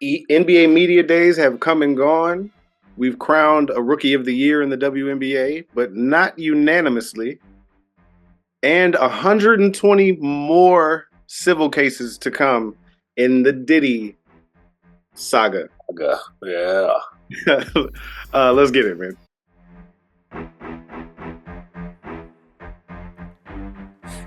NBA media days have come and gone. We've crowned a Rookie of the Year in the WNBA, but not unanimously. And 120 more civil cases to come in the Diddy saga. Yeah. Let's get it, man.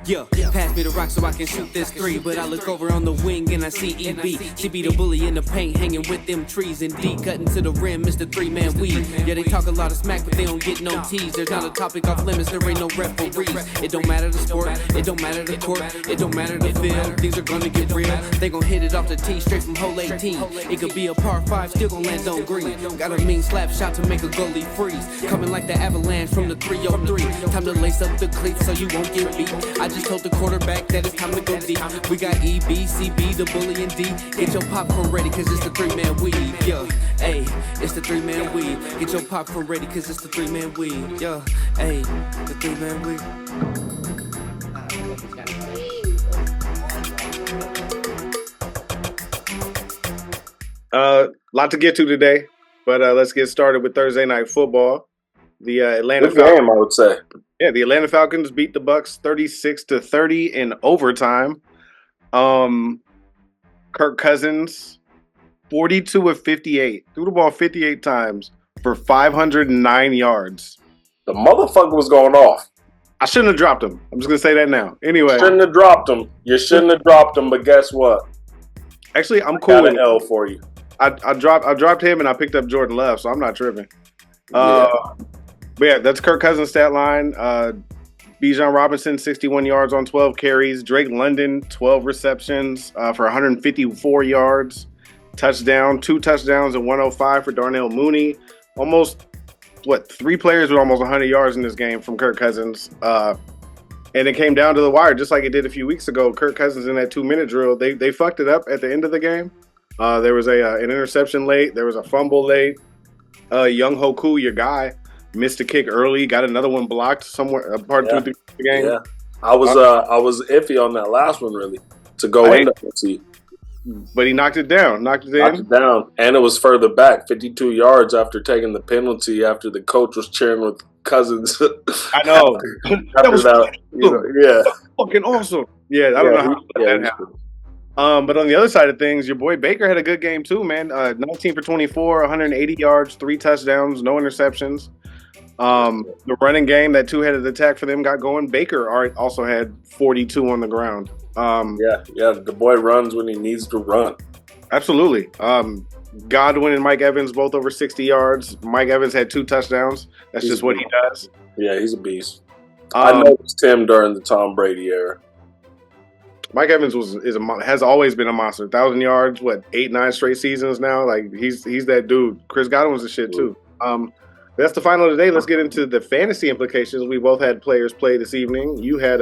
Yeah, pass me the rock so I can shoot this three. But I look over on the wing and I see EB DaBully in the paint, hanging with them trees. And D cutting to the rim, Mr. Three-Man weed. Yeah, they talk a lot of smack, but they don't get no tease. There's not a topic off limits, there ain't no referees. It don't matter the sport, it don't matter the court, it don't matter the field. Things are gonna get real. They gon' hit it off the tee, straight from hole 18. It could be a par 5, still gon' land on green. Got a mean slap shot to make a goalie freeze. Coming like the avalanche from the 303. Time to lace up the cleats so you won't get beat. I just told the quarterback that it's time to go deep. We got EB, CB, DaBully, and D. Get your popcorn ready, cause it's the three-man weed. Yeah, ayy, it's the three-man weed. Get your popcorn ready, cause it's the three-man weed. Yeah, ayy, the three-man weed. Lot to get to today, but let's get started with Thursday Night Football. The Atlanta Good Falcons. game, I would say. Yeah, the Atlanta Falcons beat the Bucks 36-30 in overtime. Kirk Cousins, 42 of 58, threw the ball 58 times for 509 yards. The motherfucker was going off. I shouldn't have dropped him. I'm just gonna say that now. Anyway, Shouldn't have dropped him. You shouldn't have dropped him, but guess what? actually, I'm cool. Got an L for you. I dropped him and I picked up Jordan Love, so I'm not tripping. But yeah, that's Kirk Cousins' stat line. Bijan Robinson, 61 yards on 12 carries. Drake London, 12 receptions for 154 yards. Touchdown, 2 touchdowns and 105 for Darnell Mooney. Almost, 3 players with almost 100 yards in this game from Kirk Cousins. And it came down to the wire, just like it did a few weeks ago. Kirk Cousins in that 2-minute drill, they fucked it up at the end of the game. There was an interception late. There was a fumble late. Young Hoku, your guy, missed a kick early, got another one blocked somewhere, part 2 of the game. Yeah, I was iffy on that last one really to go in the see. But he knocked it down, knocked it down, and it was further back, 52 yards after taking the penalty. After the coach was cheering with Cousins. I know. That was fucking awesome. Yeah, I don't know how that happened. But on the other side of things, your boy Baker had a good game too, man. 19 for 24, 180 yards, 3 touchdowns, no interceptions. The running game, that 2-headed attack for them got going. Baker also had 42 on the ground. The boy runs when he needs to run. Absolutely. Godwin and Mike Evans both over 60 yards. Mike Evans had 2 touchdowns. That's just what he does. Yeah, he's a beast. I noticed him during the Tom Brady era. Mike Evans has always been a monster. 1,000 yards, 8-9 straight seasons now. Like he's that dude. Chris Godwin's the shit too. That's the final today. Let's get into the fantasy implications. We both had players play this evening. You had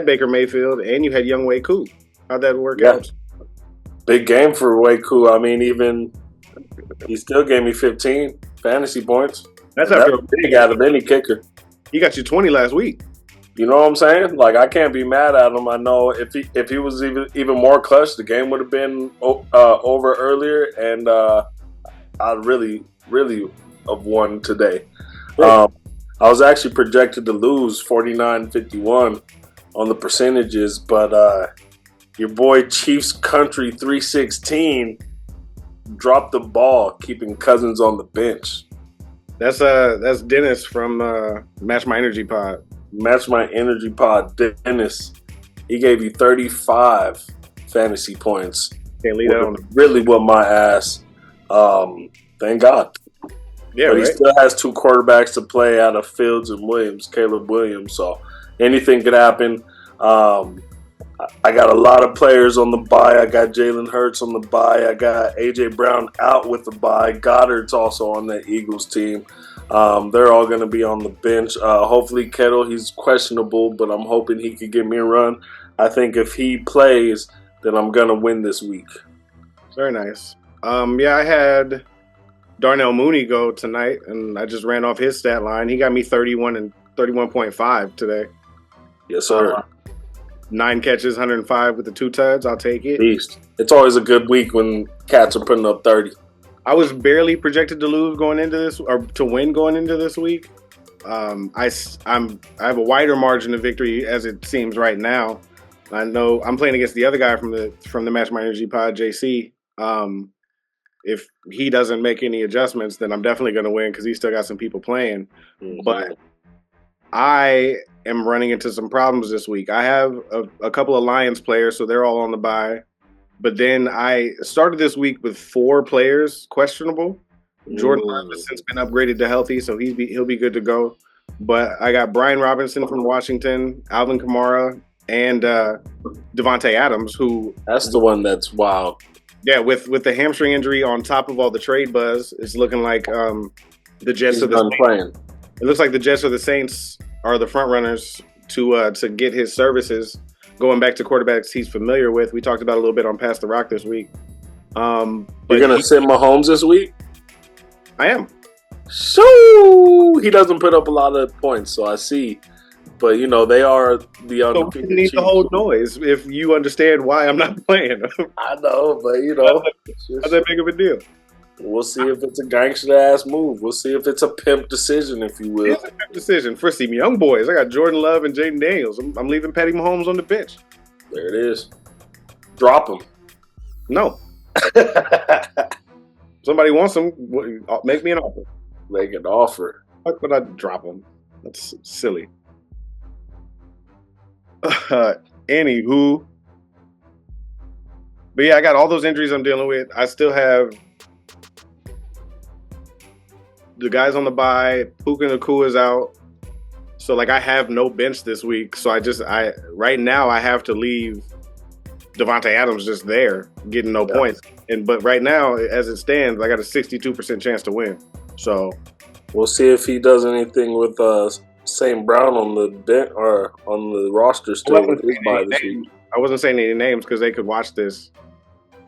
Baker Mayfield and you had young Wei Koo. How'd that work out? Big game for Wei Koo. I mean, he still gave me 15 fantasy points. That's after big out of any kicker. He got you 20 last week. You know what I'm saying? Like, I can't be mad at him. I know if he was even more clutch, the game would have been over earlier, and I really have won today. I was actually projected to lose 49-51 on the percentages, but your boy Chiefs Country 316 dropped the ball, keeping Cousins on the bench. That's Dennis from Match My Energy Pod. Match My Energy Pod, Dennis. He gave you 35 fantasy points. Can't leave that on. Really whipped my ass. Thank God. Yeah, but he still has 2 quarterbacks to play out of Fields and Williams, Caleb Williams. So anything could happen. I got a lot of players on the bye. I got Jalen Hurts on the bye. I got A.J. Brown out with the bye. Goddard's also on the Eagles team. They're all going to be on the bench. Hopefully Kittle, he's questionable, but I'm hoping he could give me a run. I think if he plays, then I'm going to win this week. Very nice. I had Darnell Mooney go tonight, and I just ran off his stat line. He got me 31 and 31.5 today. Yes, sir. 9 catches, 105 with the 2 tuds. I'll take it. Beast. It's always a good week when Cats are putting up 30. I was barely projected to lose going into this, or to win going into this week. I have a wider margin of victory as it seems right now. I know I'm playing against the other guy from the Match My Energy pod, JC. If he doesn't make any adjustments, then I'm definitely going to win because he's still got some people playing. Mm-hmm. But I am running into some problems this week. I have a couple of Lions players, so they're all on the bye. But then I started this week with 4 players questionable. Jordan Robinson's been upgraded to healthy, so he'll be good to go. But I got Brian Robinson from Washington, Alvin Kamara, and Devontae Adams, who that's the one that's wild. Yeah, with the hamstring injury on top of all the trade buzz, it's looking like the Jets are the playing. It looks like the Jets or the Saints are the front runners to get his services. Going back to quarterbacks he's familiar with, we talked about a little bit on Pass the Rock this week. You're gonna send Mahomes this week? I am. So he doesn't put up a lot of points, so I see. But they are the undefeated. So need the whole noise if you understand why I'm not playing. I know, but how's that big of a deal? We'll see if it's a gangster ass move. We'll see if it's a pimp decision, if you will. It's a pimp decision for some young boys. I got Jordan Love and Jaden Daniels. I'm leaving Patty Mahomes on the bench. There it is. Drop him. No. Somebody wants him. Make me an offer. Make an offer. Why would I drop him? That's silly. Anywho. But yeah, I got all those injuries I'm dealing with. I still have the guys on the bye. Puka Nacua is out. So I have no bench this week. So right now I have to leave Devontae Adams just there, getting no points. But right now, as it stands, I got a 62% chance to win. So we'll see if he does anything with St. Brown on the bench or on the roster still with his bye this week. I wasn't saying any names because they could watch this.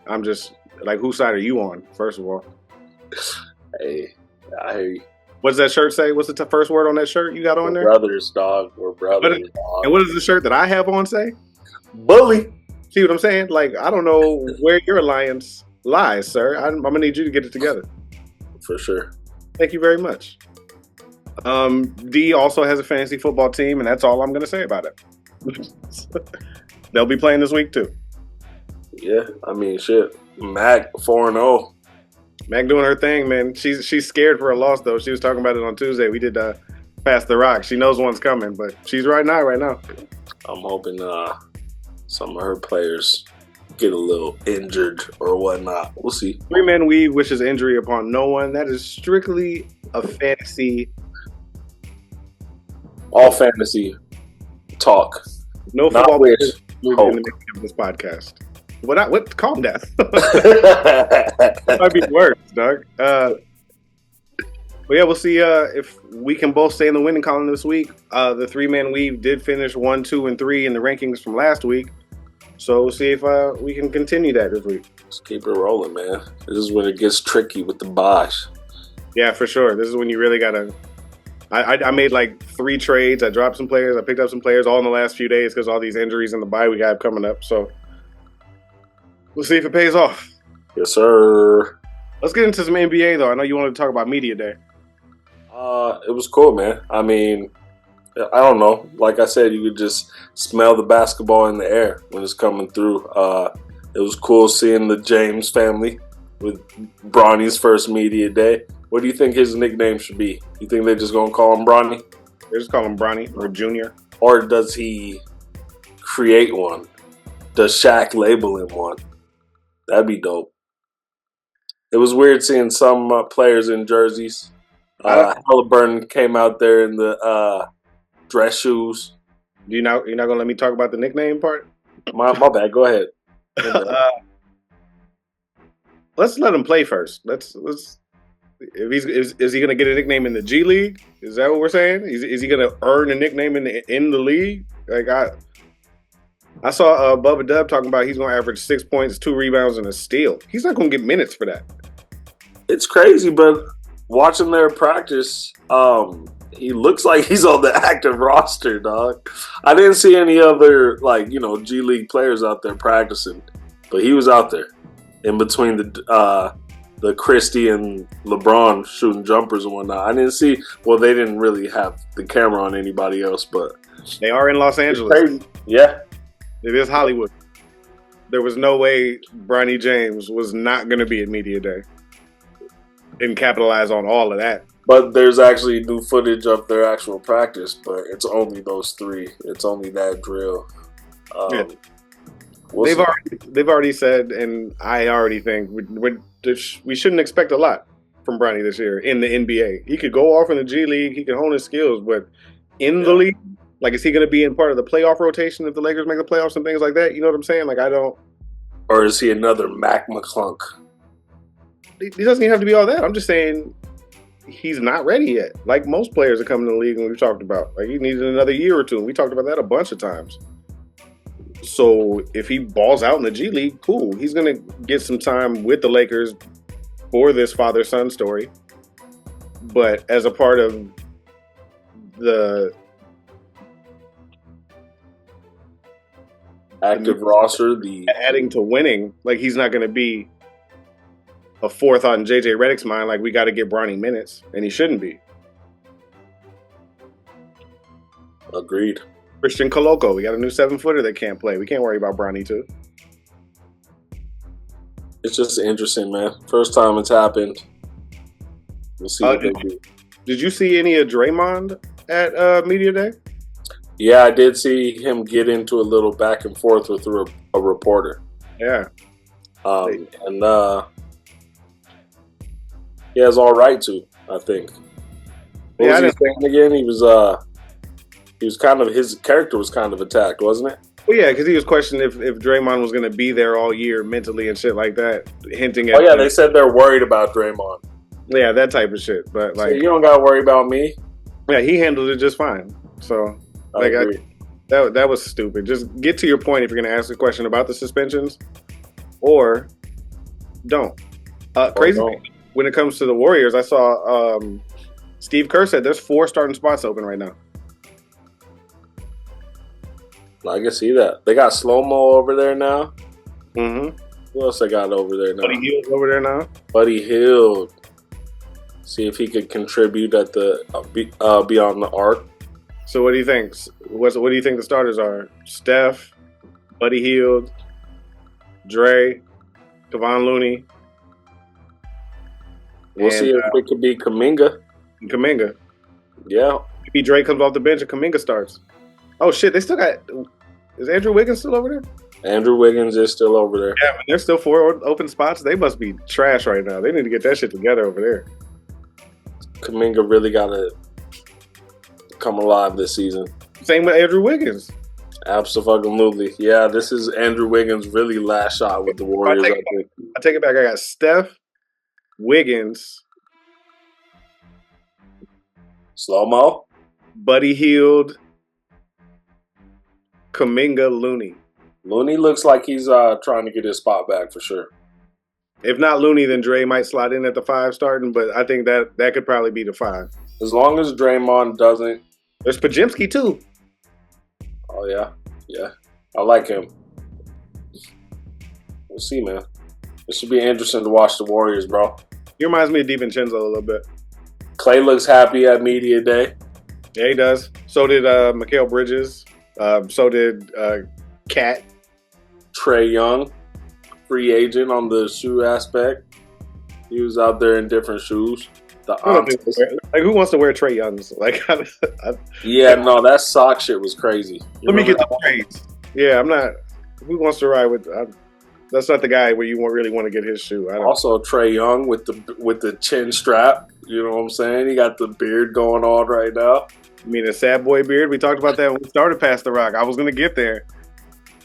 I'm just whose side are you on, first of all? Hey, I hear you. What does that shirt say? What's the first word on that shirt you got on there? Brothers, dog. We're brothers, dog. And what does the shirt that I have on say? Bully. See what I'm saying? I don't know where your alliance lies, sir. I'm going to need you to get it together. For sure. Thank you very much. D also has a fantasy football team, and that's all I'm going to say about it. They'll be playing this week, too. Yeah, I mean, shit. Mac 4-0. Mac doing her thing, man. She's scared for a loss, though. She was talking about it on Tuesday. We did Pass the Rock. She knows one's coming, but she's right now. I'm hoping some of her players get a little injured or whatnot. We'll see. 3-man weave wishes injury upon no one. That is strictly a fantasy. All fantasy talk. No football in the making of this podcast. What? Calm down. That might be worse, dog. But yeah, we'll see if we can both stay in the winning column this week. The 3-man weave did finish 1, 2, and 3 in the rankings from last week. So we'll see if we can continue that this week. Just keep it rolling, man. This is when it gets tricky with the buys. Yeah, for sure. This is when you really gotta. I made 3 trades. I dropped some players. I picked up some players all in the last few days because all these injuries and the bye we have coming up. So we'll see if it pays off. Yes, sir. Let's get into some NBA though. I know you wanted to talk about Media Day. It was cool, man. I mean, I don't know. Like I said, you could just smell the basketball in the air when it's coming through. It was cool seeing the James family with Bronny's first Media Day. What do you think his nickname should be? You think they're just going to call him Bronny? They just call him Bronny or Junior. Or does he create one? Does Shaq label him one? That'd be dope. It was weird seeing some players in jerseys. Halliburton came out there in the dress shoes. You're not gonna let me talk about the nickname part? My bad. Go ahead. Let's let him play first. Let's. Is he gonna get a nickname in the G League? Is that what we're saying? Is he gonna earn a nickname in the league? I saw Bubba Dub talking about he's gonna average 6 points, 2 rebounds, and a steal. He's not gonna get minutes for that. It's crazy, but watching their practice, he looks like he's on the active roster, dog. I didn't see any other G League players out there practicing, but he was out there. in between the Christie and LeBron shooting jumpers and whatnot. I didn't see. Well, they didn't really have the camera on anybody else, but They are in Los Angeles. crazy. Yeah, It is Hollywood. There was no way Bronny James was not going to be at Media Day and capitalize on all of that. but there's actually new footage of their actual practice, but it's only those three. It's only that drill. Yeah. We'll They've already said, and I already think we shouldn't expect a lot from Bronny this year in the NBA. He could go off in the G League, he can hone his skills, but in the league, like, is he going to be in part of the playoff rotation if the Lakers make the playoffs and things like that? You know what I'm saying? Like, I don't. Or is he another Mac McClunk? He doesn't even have to be all that. I'm just saying he's not ready yet. Like most players that come in the league, and we've talked about, like, he needed another year or two. And we talked about that a bunch of times. So if he balls out in the G League, cool. He's going to get some time with the Lakers for this father-son story. But as a part of the Active roster, adding to winning, like, he's not going to be a forethought in JJ Redick's mind, like, we got to get Bronny minutes, and he shouldn't be. Agreed. Christian Coloco, we got a new 7-footer that can't play. We can't worry about Bronny too. It's just interesting, man. First time it's happened. We'll see what they do. Did you see any of Draymond at Media Day? Yeah, I did see him get into a little back and forth with a reporter. Yeah. And he has all right to, I think. What was he saying again? He was kind of, his character was kind of attacked, wasn't it? Well, yeah, because he was questioning if Draymond was going to be there all year mentally and shit like that, hinting at. Oh yeah, they said they're worried about Draymond. Yeah, that type of shit. But like, so you don't got to worry about me. Yeah, he handled it just fine. So like, that was stupid. Just get to your point if you're going to ask a question about the suspensions, or don't. Crazy. When it comes to the Warriors, I saw Steve Kerr said there's 4 starting spots open right now. I can see that. They got Slow-Mo over there now. Mm-hmm. Who else they got over there now? Buddy Hield's over there now. Buddy Hield. See if he could contribute at the beyond the arc. So what do you think? What do you think the starters are? Steph, Buddy Hield, Dre, Kevon Looney. We'll see if it could be Kuminga. Kuminga. Yeah. Maybe Dre comes off the bench and Kuminga starts. Oh shit! They still got. Is Andrew Wiggins still over there? Andrew Wiggins is still over there. Yeah, man, there's still 4 open spots. They must be trash right now. They need to get that shit together over there. Kuminga really got to come alive this season. Same with Andrew Wiggins. Absolutely. Yeah, this is Andrew Wiggins' really last shot with the Warriors. I take it back. I got Steph, Wiggins, Slow-Mo, Buddy Hield, Kuminga, Looney. Looney looks like he's trying to get his spot back for sure. If not Looney, then Dre might slide in at the 5 starting, but I think that could probably be the 5. As long as Draymond doesn't. There's Pajimski too. Oh yeah, yeah. I like him. We'll see, man. It should be interesting to watch the Warriors, bro. He reminds me of DiVincenzo a little bit. Clay looks happy at Media Day. Yeah, he does. So did Mikal Bridges. So did Cat. Trae Young, free agent on the shoe aspect. He was out there in different shoes. Like, who wants to wear Trae Young's? Like, yeah, no, that sock shit was crazy. Let me get the praise. Yeah, I'm not. Who wants to ride with? That's not the guy where you really want to get his shoe. Also, Trae Young with the chin strap. You know what I'm saying? He got the beard going on right now. You mean a sad boy beard? We talked about that when we started Past the Rock. I was going to get there.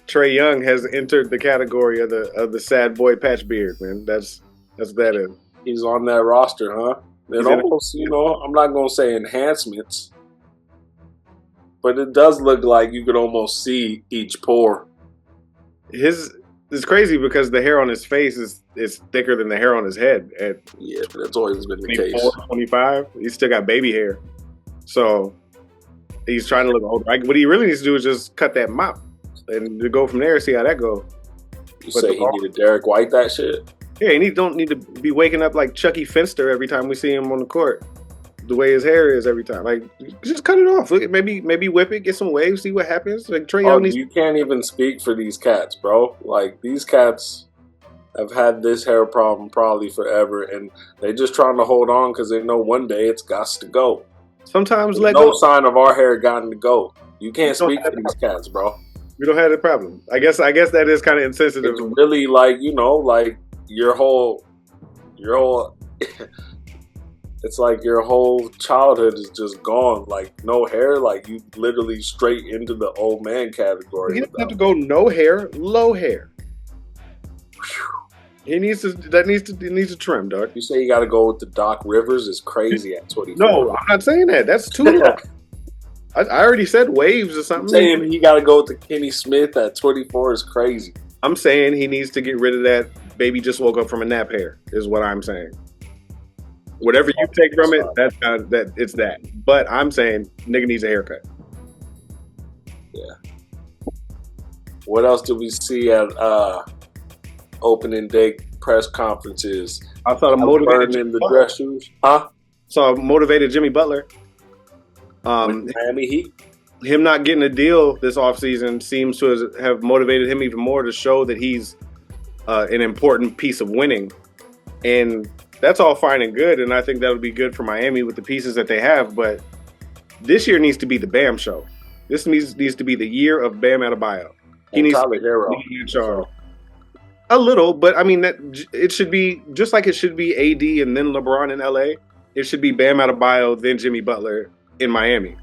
Trae Young has entered the category of the sad boy patch beard, man. That's what that is. He's on that roster, huh? It almost, I'm not going to say enhancements, but it does look like you could almost see each pore. It's crazy because the hair on his face is thicker than the hair on his head. Yeah, that's always been the case. 25, he's still got baby hair. So he's trying to look older. What he really needs to do is just cut that mop and to go from there, see how that goes. You say he needed Derek White that shit? Yeah, and he don't need to be waking up like Chucky Finster every time we see him on the court. The way his hair is every time, like just cut it off. Maybe whip it, get some waves, see what happens. Like Trae Young needs. You can't even speak for these cats, bro. Like these cats have had this hair problem probably forever, and they just trying to hold on because they know one day it's got to go. Sometimes There's no sign of our hair gotten to go. You can't speak for these cats, bro. We don't have that problem. I guess that is kind of insensitive. It's really like like your whole. It's like your whole childhood is just gone. Like no hair, like you literally straight into the old man category. He doesn't have to go no hair, low hair. He needs to trim, dog. You say you got to go with the Doc Rivers is crazy at 24. No, I'm not saying that. That's too long. I already said waves or something. I'm saying he got to go with the Kenny Smith at 24 is crazy. I'm saying he needs to get rid of that baby just woke up from a nap hair is what I'm saying. Whatever you take from it, that's not that. It's that. But I'm saying nigga needs a haircut. Yeah. What else did we see at opening day press conferences? I saw a motivated in the dress shoes. Huh? Saw a motivated Jimmy Butler. Miami Heat. Him not getting a deal this offseason seems to have motivated him even more to show that he's an important piece of winning. And that's all fine and good, and I think that would be good for Miami with the pieces that they have, but this year needs to be the Bam show. This needs to be the year of Bam Adebayo. He needs to be in charge. A little, but I mean, that it should be just like it should be AD and then LeBron in LA. It should be Bam Adebayo, then Jimmy Butler in Miami.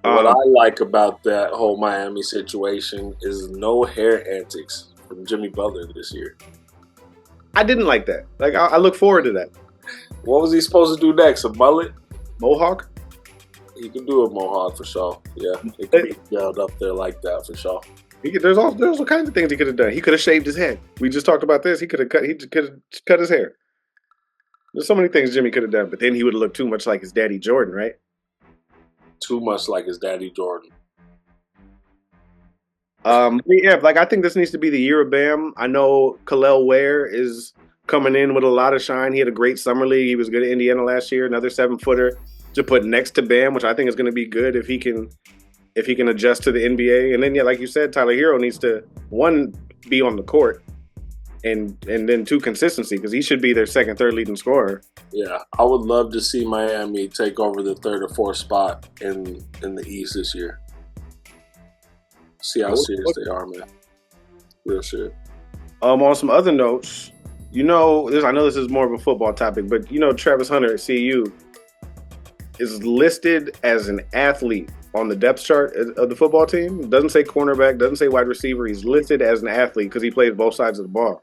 What I like about that whole Miami situation is no hair antics from Jimmy Butler this year. I didn't like that. Like, I look forward to that. What was he supposed to do next? A mullet? Mohawk? He could do a mohawk for sure. Yeah, he could be yelled up there like that for sure. There's all kinds of things he could have done. He could have shaved his head. We just talked about this. He could have cut his hair. There's so many things Jimmy could have done, but then he would have looked too much like his daddy Jordan, right? Too much like his daddy Jordan. Yeah, like I think this needs to be the year of Bam. I know Khalil Ware is coming in with a lot of shine. He had a great summer league. He was good at Indiana last year. Another 7-footer to put next to Bam, which I think is going to be good if he can adjust to the NBA. And then yeah, like you said, Tyler Hero needs to one be on the court, and then two consistency because he should be their second, third leading scorer. Yeah, I would love to see Miami take over the third or fourth spot in the East this year. See how serious they are, man. Real shit. On some other notes, I know this is more of a football topic, but Travis Hunter at CU is listed as an athlete on the depth chart of the football team. It doesn't say cornerback, doesn't say wide receiver. He's listed as an athlete because he plays both sides of the ball.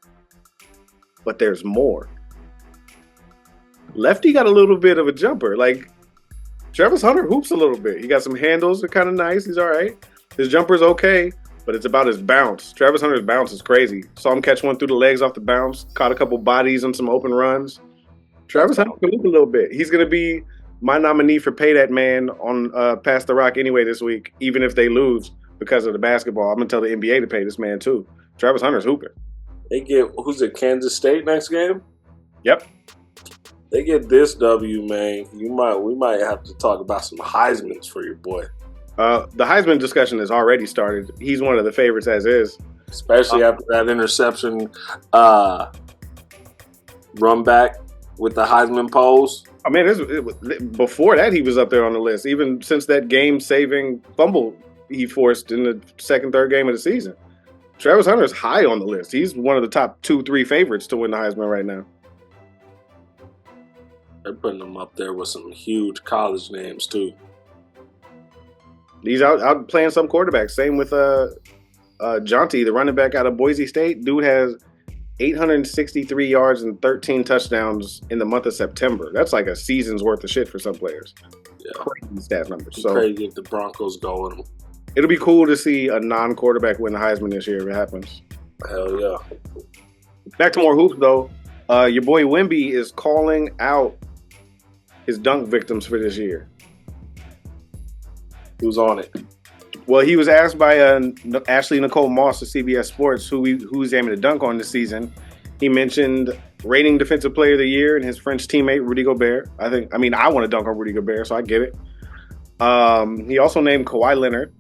But there's more. Lefty got a little bit of a jumper. Like, Travis Hunter hoops a little bit. He got some handles. They're kind of nice. He's all right. His jumper's okay, but it's about his bounce. Travis Hunter's bounce is crazy. Saw him catch one through the legs off the bounce, caught a couple bodies on some open runs. Travis Hunter can hoop a little bit. He's going to be my nominee for Pay That Man on Pass the Rock anyway this week, even if they lose because of the basketball. I'm going to tell the NBA to pay this man too. Travis Hunter's hooping. They get, who's it, Kansas State next game? Yep. They get this W, man. We might have to talk about some Heismans for your boy. The Heisman discussion has already started. He's one of the favorites as is. Especially after that interception run back with the Heisman pose. I mean, before that, he was up there on the list. Even since that game-saving fumble he forced in the second, third game of the season. Travis Hunter's high on the list. He's one of the top 2-3 favorites to win the Heisman right now. They're putting him up there with some huge college names, too. He's out playing some quarterbacks. Same with Jonty, the running back out of Boise State. Dude has 863 yards and 13 touchdowns in the month of September. That's like a season's worth of shit for some players. Yeah. Crazy stat numbers. It's crazy if the Broncos go with him. It'll be cool to see a non-quarterback win the Heisman this year if it happens. Hell yeah. Back to more hoops, though. Your boy Wemby is calling out his dunk victims for this year. Who's on it? Well, he was asked by Ashley Nicole Moss of CBS Sports who he's aiming to dunk on this season. He mentioned reigning Defensive Player of the Year and his French teammate Rudy Gobert. I want to dunk on Rudy Gobert, so I get it. He also named Kawhi Leonard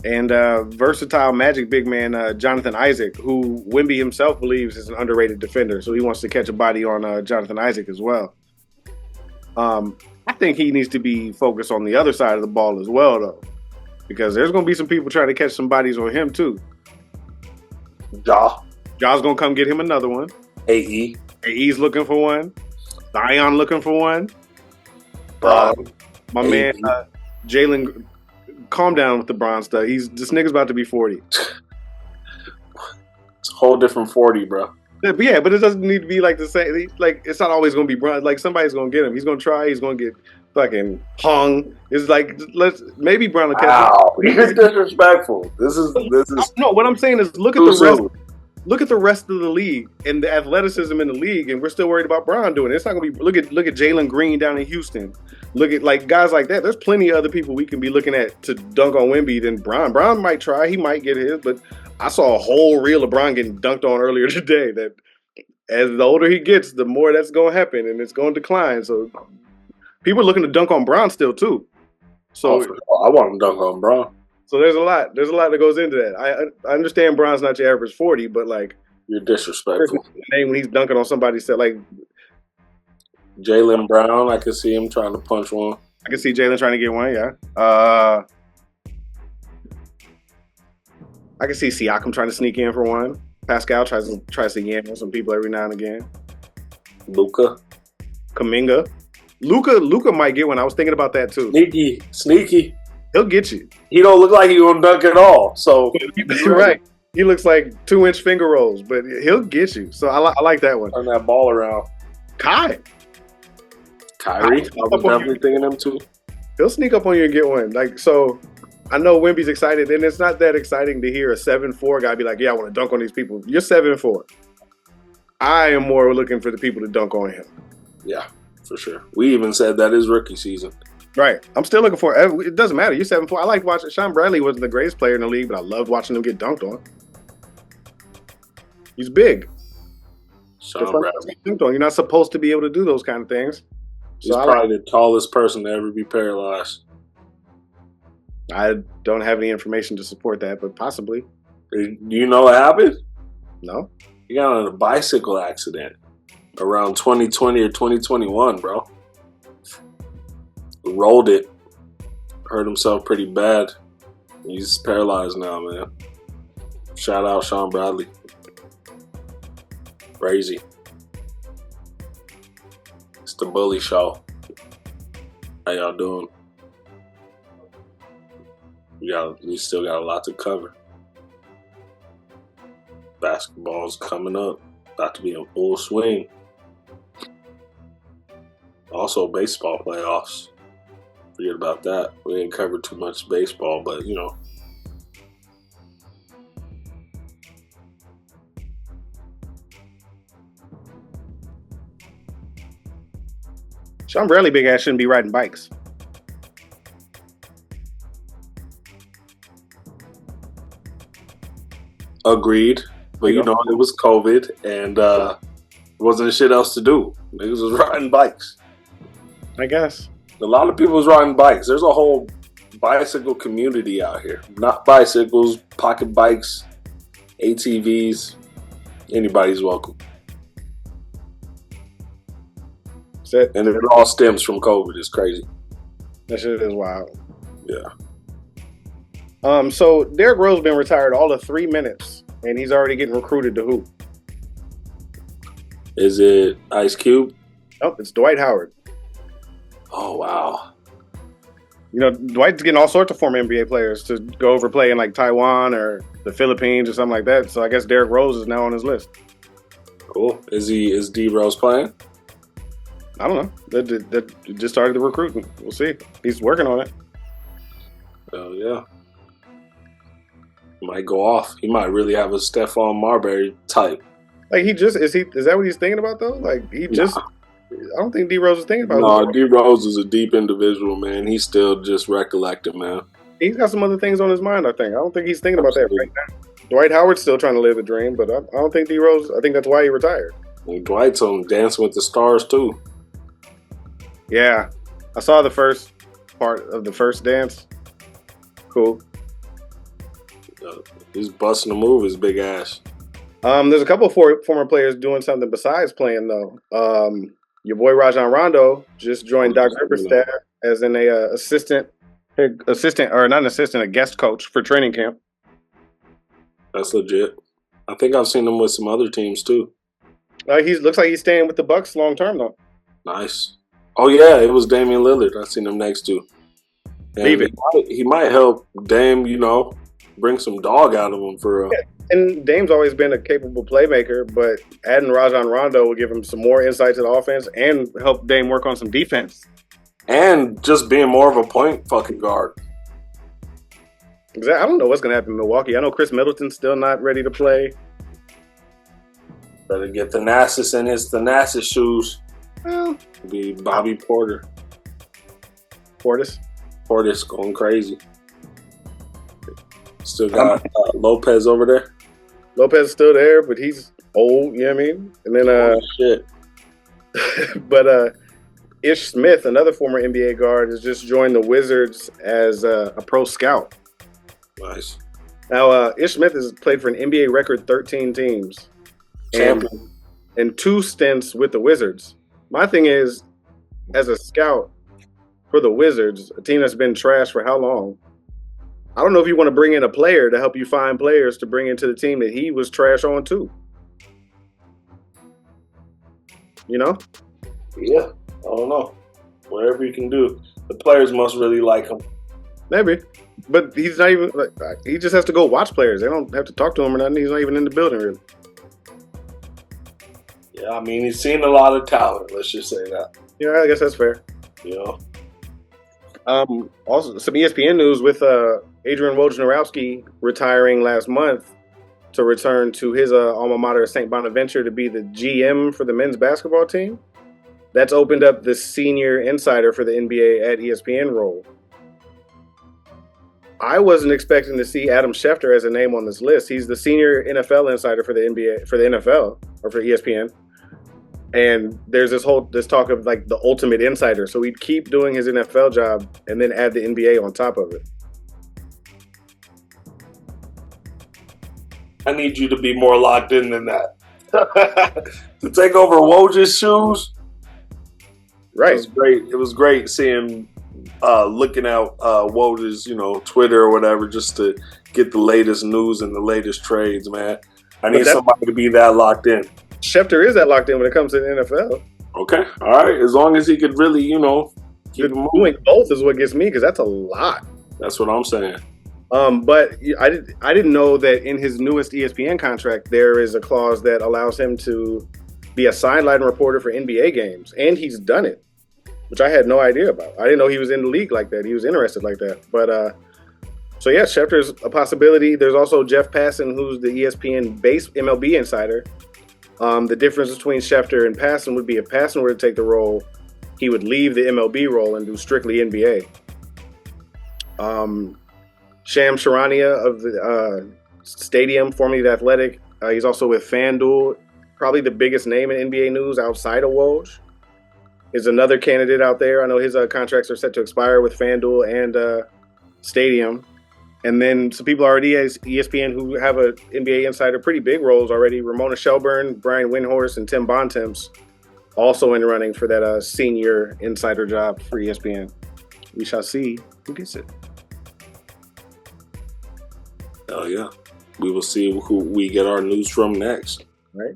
and versatile Magic big man Jonathan Isaac, who Wemby himself believes is an underrated defender. So he wants to catch a body on Jonathan Isaac as well. I think he needs to be focused on the other side of the ball as well, though, because there's going to be some people trying to catch some bodies on him too. Ja's going to come get him another one. AE's looking for one. Zion looking for one. My man Jalen, calm down with the Bron stuff. This nigga's about to be 40. It's a whole different 40, bro. Yeah, but it doesn't need to be like the same. Like, it's not always going to be Bron. Like, somebody's going to get him. He's going to try. He's going to get fucking hung. It's like, maybe Bron will catch him. Wow, he's disrespectful. This is. No, what I'm saying is look at the rest. Look at the rest of the league and the athleticism in the league, and we're still worried about Bron doing it. It's not going to be. Look at Jalen Green down in Houston. Look at like guys like that. There's plenty of other people we can be looking at to dunk on Wemby than Bron. Bron might try. He might get his, but I saw a whole reel of Bron getting dunked on earlier today. That as the older he gets, the more that's going to happen, and it's going to decline. So people are looking to dunk on Bron still too. So I want to dunk on Bron. So there's a lot that goes into that. I understand Bron's not your average 40, but like you're disrespectful. Name when he's dunking on somebody's set, like Jaylen Brown, I can see him trying to punch one. I can see Jalen trying to get one. Yeah. I can see Siakam trying to sneak in for one. Pascal tries to yam on some people every now and again. Luka, Kuminga, Luka might get one. I was thinking about that too. Sneaky. He'll get you. He don't look like he gonna dunk at all. So you're right. He looks like 2-inch finger rolls, but he'll get you. So I like that one. Turn that ball around. Kyrie, I was definitely thinking him too. He'll sneak up on you and get one. Like, so I know Wemby's excited, and it's not that exciting to hear a 7'4" guy be like, yeah, I want to dunk on these people. You're 7'4". I am more looking for the people to dunk on him. Yeah, for sure. We even said that his rookie season. Right. I'm still looking for it. It doesn't matter. You're 7'4". I liked watching. Sean Bradley wasn't the greatest player in the league, but I loved watching him get dunked on. He's big. Sean Bradley. You're not supposed to be able to do those kind of things. He's probably the tallest person to ever be paralyzed. I don't have any information to support that, but possibly. Do you know what happened? No. He got in a bicycle accident around 2020 or 2021, bro. Rolled it. Hurt himself pretty bad. He's paralyzed now, man. Shout out Sean Bradley. Crazy. It's the Bully Show. How y'all doing? We still got a lot to cover. Basketball's coming up. About to be in full swing. Also, baseball playoffs. Forget about that. We ain't covered too much baseball, but you know. Sean Bradley big ass shouldn't be riding bikes. Agreed. But you know, it was COVID and wasn't shit else to do. Niggas was riding bikes. I guess. A lot of people was riding bikes. There's a whole bicycle community out here. Not bicycles, pocket bikes, ATVs. Anybody's welcome. And it all stems from COVID. It's crazy. That shit is wild. Yeah. So Derrick Rose been retired all of 3 minutes, and he's already getting recruited to who? Is it Ice Cube? Nope, it's Dwight Howard. Oh, wow. You know, Dwight's getting all sorts of former NBA players to go over play in like Taiwan or the Philippines or something like that. So I guess Derrick Rose is now on his list. Cool. Is D Rose playing? I don't know. That just started the recruiting. We'll see. He's working on it. Oh yeah. Might go off. He might really have a Stephon Marbury type. Like is that what he's thinking about though? Like I don't think D Rose is thinking about it. No, D Rose is a deep individual, man. He's still just recollecting, man. He's got some other things on his mind, I think. I don't think he's thinking about that right now. Dwight Howard's still trying to live the dream, but I don't think D Rose. I think that's why he retired. And Dwight's on Dancing with the Stars too. Yeah, I saw the first part of the first dance. Cool. He's busting a move, his big ass. There's a couple of former players doing something besides playing though. Your boy Rajon Rondo just joined Doc Rivers' staff as an assistant, or not an assistant, a guest coach for training camp. That's legit. I think I've seen him with some other teams too. He looks like he's staying with the Bucks long term though. Nice. Oh yeah, it was Damian Lillard. I seen him next to. Leave it. He might help Dame, bring some dog out of him for. And Dame's always been a capable playmaker, but adding Rajon Rondo will give him some more insight to the offense and help Dame work on some defense. And just being more of a point fucking guard. Exactly. I don't know what's going to happen in Milwaukee. I know Chris Middleton's still not ready to play. Better get Thanasis in his Thanasis shoes. Well, Be Bobby Portis going crazy. Still got Lopez over there. Lopez is still there, but he's old, you know what I mean? And then Shit. but Ish Smith, another former NBA guard, has just joined the Wizards as a pro scout. Nice. Now, Ish Smith has played for an NBA record 13 teams and 2 stints with the Wizards. My thing is, as a scout for the Wizards, a team that's been trashed for how long? I don't know if you want to bring in a player to help you find players to bring into the team that he was trash on too. You know? Yeah, I don't know. Whatever you can do. The players must really like him. Maybe. But he's not even, he just has to go watch players. They don't have to talk to him or nothing. He's not even in the building, really. Yeah, I mean, he's seen a lot of talent. Let's just say that. Yeah, I guess that's fair. Also, some ESPN news with Adrian Wojnarowski retiring last month to return to his alma mater, St. Bonaventure, to be the GM for the men's basketball team. That's opened up the senior insider for the NBA at ESPN role. I wasn't expecting to see Adam Schefter as a name on this list. He's the senior NFL insider for the NBA, for the NFL, or for ESPN. And there's this talk of like the ultimate insider. So he'd keep doing his NFL job and then add the NBA on top of it. I need you to be more locked in than that. To take over Woj's shoes. Right. It was great seeing, looking out Woj's, Twitter or whatever, just to get the latest news and the latest trades, man. I need somebody to be that locked in. Schefter is that locked in when it comes to the NFL. Okay, all right. As long as he could really, keep him moving. Doing both is what gets me, because that's a lot. That's what I'm saying. But I didn't know that in his newest ESPN contract there is a clause that allows him to be a sideline reporter for NBA games, and he's done it, which I had no idea about. I didn't know he was in the league like that. He was interested like that. But so yeah, Schefter's a possibility. There's also Jeff Passan, who's the ESPN base MLB insider. The difference between Schefter and Passan would be if Passan were to take the role, he would leave the MLB role and do strictly NBA. Sham Charania of the Stadium, formerly The Athletic. He's also with FanDuel. Probably the biggest name in NBA news outside of Woj. Is another candidate out there. I know his contracts are set to expire with FanDuel and Stadium. And then some people already at ESPN who have an NBA insider, pretty big roles already. Ramona Shelburne, Brian Windhorst, and Tim Bontemps also in the running for that senior insider job for ESPN. We shall see who gets it. Oh yeah, we will see who we get our news from next. Right.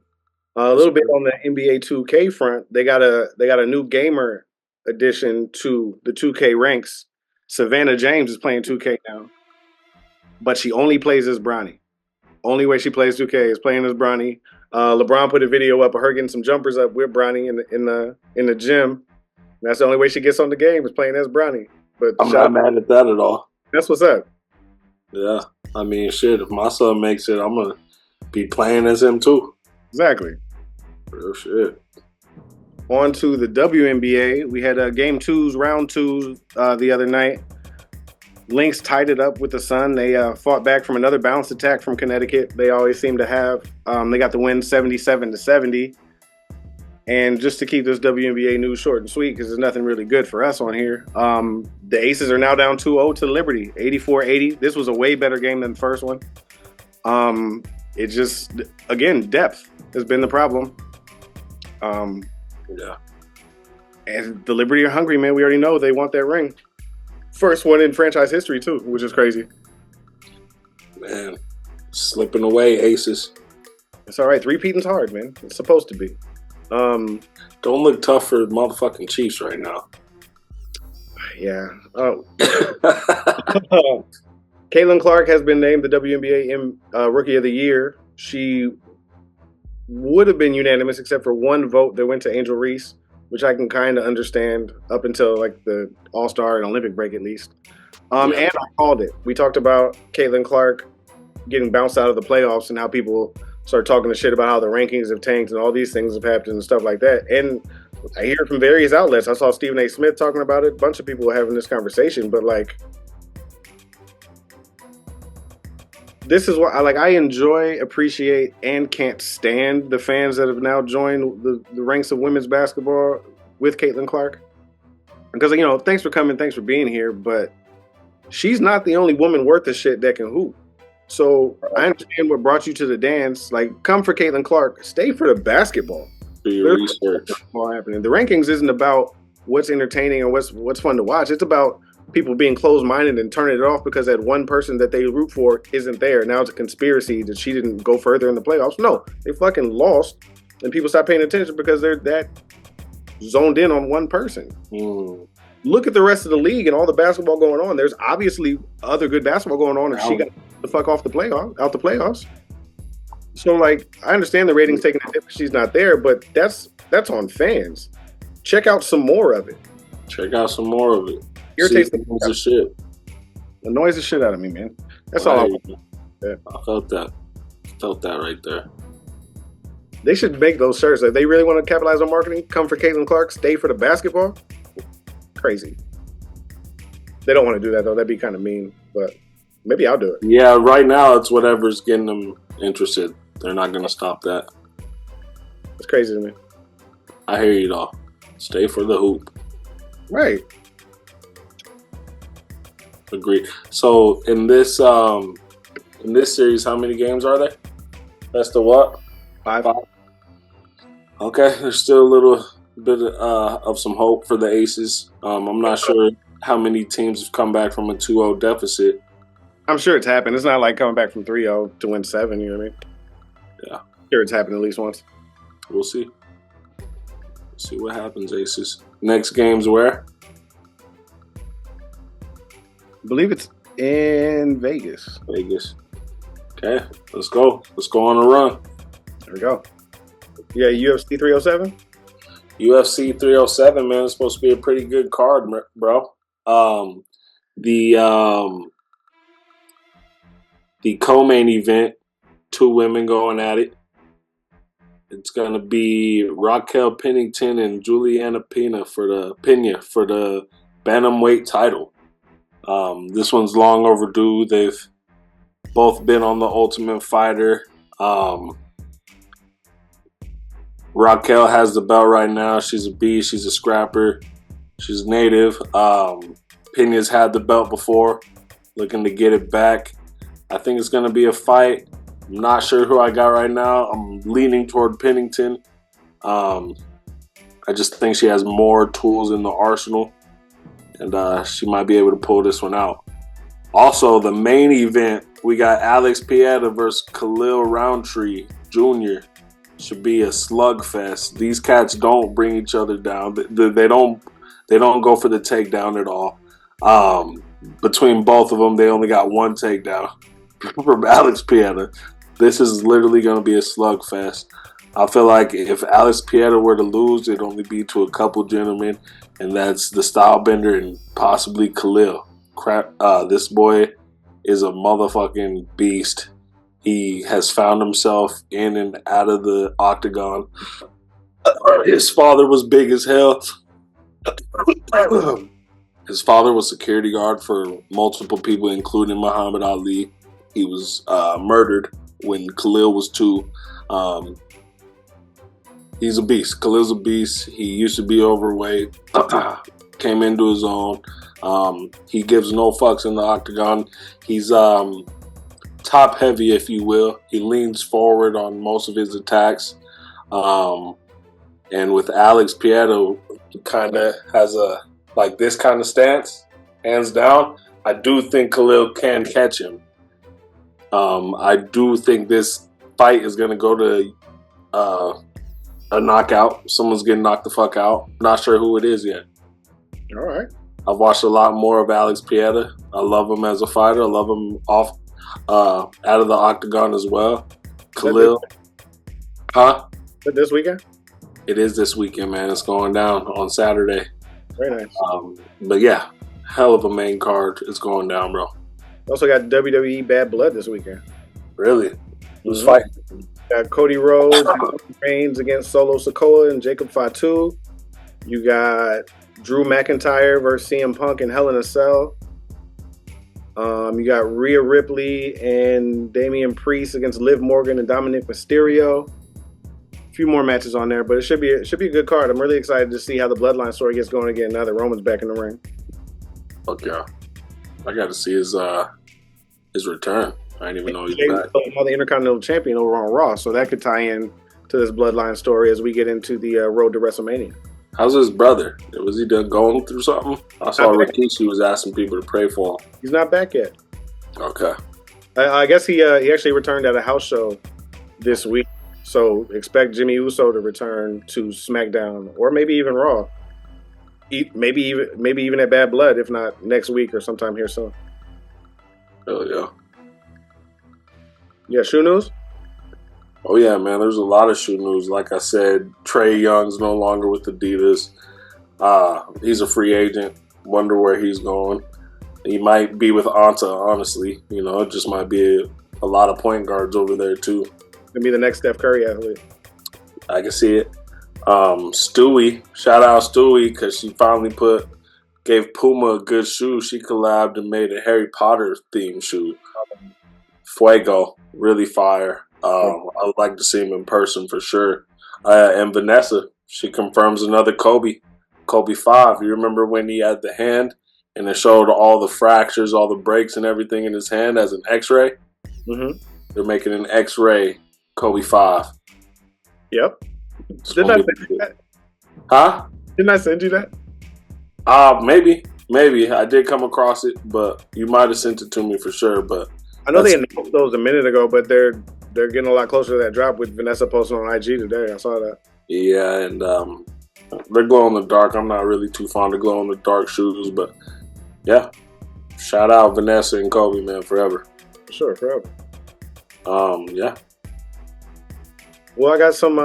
A little bit on the NBA 2K front, they got a new gamer addition to the 2K ranks. Savannah James is playing 2K now, but she only plays as Bronny. Only way she plays 2K is playing as Bronny. LeBron put a video up of her getting some jumpers up with Bronny in the gym. That's the only way she gets on the game is playing as Bronny. But I'm not mad at that at all. That's what's up. Yeah, I mean, shit. If my son makes it, I'm gonna be playing as him too. Exactly. Real shit. On to the WNBA. We had game twos, round twos the other night. Lynx tied it up with the Sun. They fought back from another balanced attack from Connecticut. They always seem to have. They got the win 77-70. And just to keep this WNBA news short and sweet, because there's nothing really good for us on here, the Aces are now down 2-0 to Liberty, 84-80. This was a way better game than the first one. It just, again, depth has been the problem. Yeah. And the Liberty are hungry, man. We already know they want that ring. First one in franchise history, too, which is crazy. Man, slipping away, Aces. It's all right. Three-peating's hard, man. It's supposed to be. Don't look tough for motherfucking Chiefs right now. Yeah. Oh. Caitlin Clark has been named the WNBA Rookie of the Year. She would have been unanimous except for one vote that went to Angel Reese, which I can kind of understand up until like the All-Star and Olympic break at least. And I called it. We talked about Caitlin Clark getting bounced out of the playoffs and how people start talking the shit about how the rankings have tanked and all these things have happened and stuff like that. And I hear it from various outlets. I saw Stephen A. Smith talking about it. A bunch of people were having this conversation, but like, this is what I enjoy, appreciate, and can't stand the fans that have now joined the ranks of women's basketball with Caitlin Clark. Because, thanks for coming, thanks for being here, but she's not the only woman worth the shit that can hoop. So I understand what brought you to the dance. Like, come for Caitlin Clark. Stay for the basketball. Do your research. Happening. The rankings isn't about what's entertaining or what's fun to watch. It's about people being closed-minded and turning it off because that one person that they root for isn't there. Now it's a conspiracy that she didn't go further in the playoffs. No, they fucking lost, and people stop paying attention because they're that zoned in on one person. Look at the rest of the league and all the basketball going on. There's obviously other good basketball going on, and she got the fuck off the playoffs. So, like, I understand the ratings taking a dip if she's not there, but that's on fans. Check out some more of it. Irritates the shit. Annoys the shit out of me, man. That's all I want. Yeah. I felt that. Right there. They should make those shirts. If they really want to capitalize on marketing, come for Caitlin Clark, stay for the basketball. Crazy. They don't want to do that, though. That'd be kind of mean, but maybe I'll do it. Yeah, right now it's whatever's getting them interested. They're not going to stop that. It's crazy to me. I hear you, though. Stay for the hoop. Right. Agreed. So in this series, how many games are there? That's the what? 5. Okay, there's still a little bit of some hope for the Aces. I'm not sure how many teams have come back from a 2-0 deficit. I'm sure it's happened. It's not like coming back from 3-0 to win 7, you know what I mean? Yeah. Sure it's happened at least once. We'll see. See what happens, Aces. Next game's where? I believe it's in Vegas. Okay, let's go. Let's go on a run. There we go. Yeah, UFC 307? UFC 307, man. It's supposed to be a pretty good card, bro. The co-main event, 2 women going at it. It's going to be Raquel Pennington and Juliana Pena for the bantamweight title. This one's long overdue. They've both been on the Ultimate Fighter. Raquel has the belt right now. She's a beast. She's a scrapper. She's native. Pena's had the belt before, looking to get it back. I think it's going to be a fight. I'm not sure who I got right now. I'm leaning toward Pennington. I just think she has more tools in the arsenal, and she might be able to pull this one out. Also, the main event, we got Alex Pieta versus Khalil Roundtree Jr. Should be a slugfest. These cats don't bring each other down. They don't go for the takedown at all. Between both of them, they only got one takedown from Alex Pieta. This is literally going to be a slugfest. I feel like if Alex Pieta were to lose, it'd only be to a couple gentlemen, and that's the Stylebender and possibly Khalil. This boy is a motherfucking beast. He has found himself in and out of the octagon. His father was big as hell. His father was security guard for multiple people, including Muhammad Ali. He was murdered when Khalil was 2. He's a beast. Khalil's a beast. He used to be overweight. Came into his own. He gives no fucks in the octagon. He's top heavy, if you will. He leans forward on most of his attacks. And with Alex Prieto, he kind of has a this kind of stance, hands down. I do think Khalil can catch him. I do think this fight is going to go to a knockout. Someone's getting knocked the fuck out. Not sure who it is yet. All right. I've watched a lot more of Alex Prieto. I love him as a fighter. I love him off out of the octagon as well. Khalil. Huh? This weekend? It is this weekend, man. It's going down on Saturday. Very nice. But yeah, hell of a main card. It's going down, bro. Also got WWE Bad Blood this weekend. Really? Who's fighting? Got Cody Rhodes, Reigns against Solo Sikoa and Jacob Fatu. You got Drew McIntyre versus CM Punk and Hell in a Cell. You got Rhea Ripley and Damian Priest against Liv Morgan and Dominic Mysterio. A few more matches on there, but it should be a good card. I'm really excited to see how the Bloodline story gets going again now that Roman's back in the ring. Fuck yeah. I got to see his return. I didn't even know he was back. Now the Intercontinental Champion over on Raw, so that could tie in to this Bloodline story as we get into the road to WrestleMania. How's his brother? Was he done going through something? I saw Rikishi was asking people to pray for him. He's not back yet. Okay. I guess he actually returned at a house show this week, so expect Jimmy Uso to return to SmackDown or maybe even Raw. Maybe even at Bad Blood, if not next week or sometime here soon. Hell yeah. Yeah, shoe news? Oh yeah, man. There's a lot of shoe news. Like I said, Trae Young's no longer with Adidas. He's a free agent. Wonder where he's going. He might be with Anta, honestly. You know, it just might be a lot of point guards over there too. Gonna be the next Steph Curry athlete. I can see it. Stewie, shout out Stewie, because she finally gave Puma a good shoe. She collabed and made a Harry Potter themed shoe. Fuego, really fire. I would like to see him in person for sure. And Vanessa, she confirms another Kobe 5. You remember when he had the hand and it showed all the fractures, all the breaks and everything in his hand as an X-ray? Mm-hmm. They're making an X-ray Kobe 5. Yep. Didn't I send you that? Huh? Didn't I send you that? Maybe. I did come across it, but you might have sent it to me for sure. But I know they announced those a minute ago, but they're getting a lot closer to that drop with Vanessa posting on IG today. I saw that. Yeah, and they're glow in the dark. I'm not really too fond of glow in the dark shoes, but yeah. Shout out Vanessa and Kobe, man, forever. Sure, forever. Yeah. Well, I got some,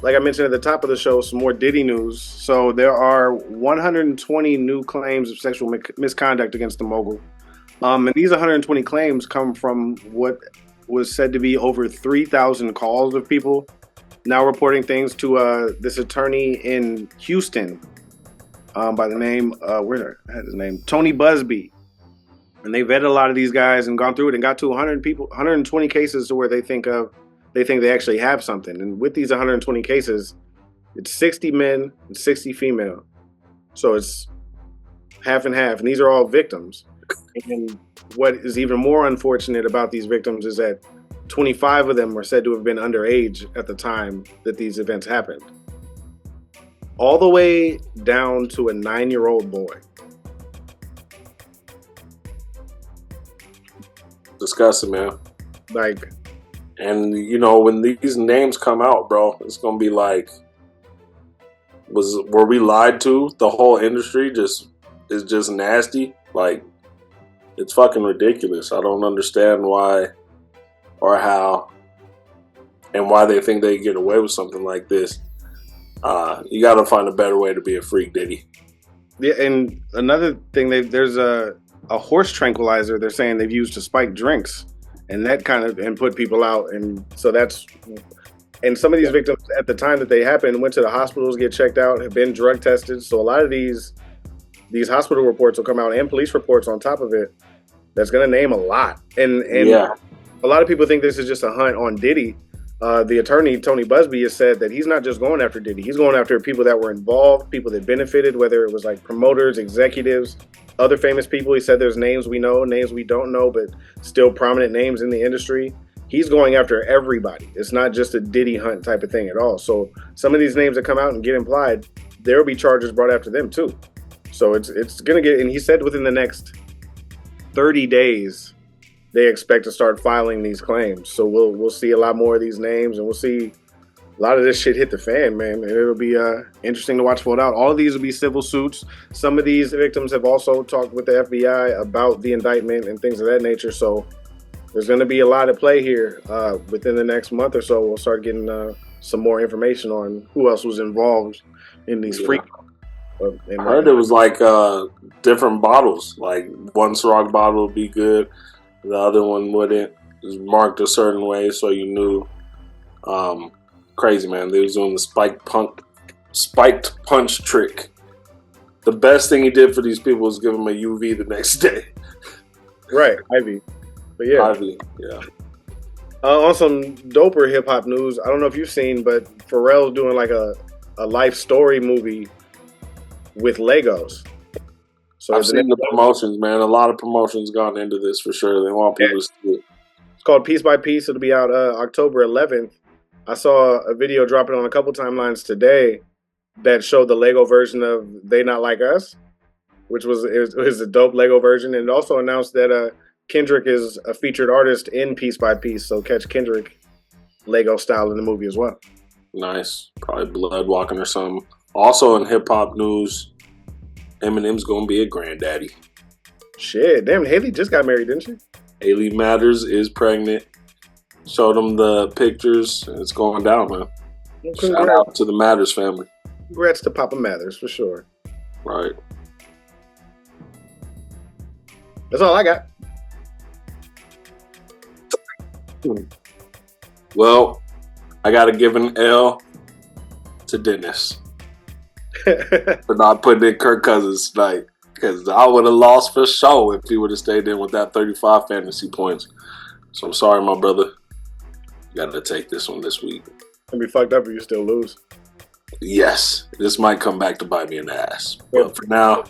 like I mentioned at the top of the show, some more Diddy news. So there are 120 new claims of sexual misconduct against the mogul. And these 120 claims come from what was said to be over 3,000 calls of people now reporting things to this attorney in Houston by the name, where I had his name, Tony Busby. And they vetted a lot of these guys and gone through it and got to 120 cases to where they think they actually have something. And with these 120 cases, it's 60 men and 60 female. So it's half and half. And these are all victims. And what is even more unfortunate about these victims is that 25 of them were said to have been underage at the time that these events happened. All the way down to a 9-year-old boy. Disgusting, man. Like, and you know, when these names come out, bro, it's gonna be like, were we lied to? The whole industry is just nasty. Like, it's fucking ridiculous. I don't understand why or how and why they think they get away with something like this. You gotta find a better way to be a freak, Diddy. Yeah, and another thing, there's a horse tranquilizer they're saying they've used to spike drinks, and that kind of and put people out. And so and some of these victims at the time that they happened went to the hospitals, get checked out, have been drug tested. So a lot of these these hospital reports will come out and police reports on top of it. That's going to name a lot. And a lot of people think this is just a hunt on Diddy. The attorney, Tony Busby, has said that he's not just going after Diddy. He's going after people that were involved, people that benefited, whether it was like promoters, executives, other famous people. He said there's names we know, names we don't know, but still prominent names in the industry. He's going after everybody. It's not just a Diddy hunt type of thing at all. So some of these names that come out and get implied, there will be charges brought after them too. So it's going to get, and he said within the next 30 days, they expect to start filing these claims. So we'll see a lot more of these names, and we'll see a lot of this shit hit the fan, man. And it'll be interesting to watch fold out. All of these will be civil suits. Some of these victims have also talked with the FBI about the indictment and things of that nature. So there's going to be a lot at play here. Within the next month or so, we'll start getting some more information on who else was involved in these freak. I heard it was like different bottles. Like one Ciroc bottle would be good, the other one wouldn't. It was marked a certain way, so you knew. Crazy, man. They was doing the spiked punch trick. The best thing he did for these people was give them a UV the next day. Right, Ivy. But yeah. Ivy, yeah. On some doper hip hop news, I don't know if you've seen, but Pharrell's doing like a life story movie with Legos. So I've seen the promotions, man. A lot of promotions gone into this for sure. They want people to see it. It's called Piece by Piece. It'll be out October 11th. I saw a video dropping on a couple timelines today that showed the Lego version of They Not Like Us, which was a dope Lego version, and also announced that Kendrick is a featured artist in Piece by Piece. So catch Kendrick Lego style in the movie as well. Nice. Probably blood walking or something. Also in hip hop news, Eminem's gonna be a granddaddy. Shit, damn! Haley just got married, didn't she? Haley Mathers is pregnant. Showed them the pictures. It's going down, man. Well, shout out to the Mathers family. Congrats to Papa Mathers for sure. Right. That's all I got. Well, I gotta give an L to Dennis for not putting in Kirk Cousins tonight, because I would have lost for sure if he would have stayed in with that 35 fantasy points. So I'm sorry, my brother. You got to take this one this week. It'll be fucked up if you still lose. Yes, this might come back to bite me in the ass. But for now,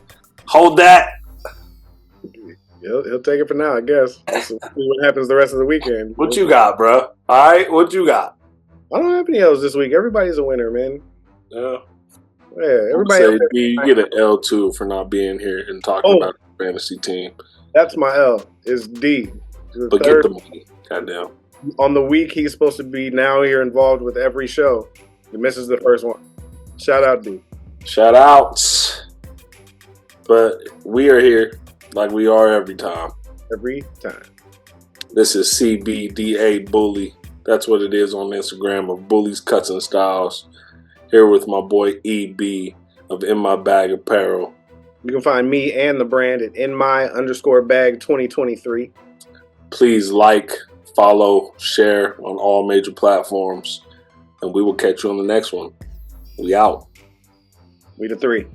hold that. He'll take it for now, I guess. Let's see what happens the rest of the weekend. What you got, bro? All right, what you got? I don't have any L's this week. Everybody's a winner, man. Yeah. Yeah, everybody. You get an L too for not being here and talking about the fantasy team. That's my L. Is D. But get the money. Goddamn. On the week he's supposed to be now here involved with every show. He misses the first one. Shout out, D. Shout outs. But we are here like we are every time. Every time. This is EB DaBully. That's what it is on Instagram, of Bullies, Cuts, and Styles. Here with my boy EB of In My Bag Apparel. You can find me and the brand at InMy_Bag 2023. Please like, follow, share on all major platforms, and we will catch you on the next one. We out. We the three.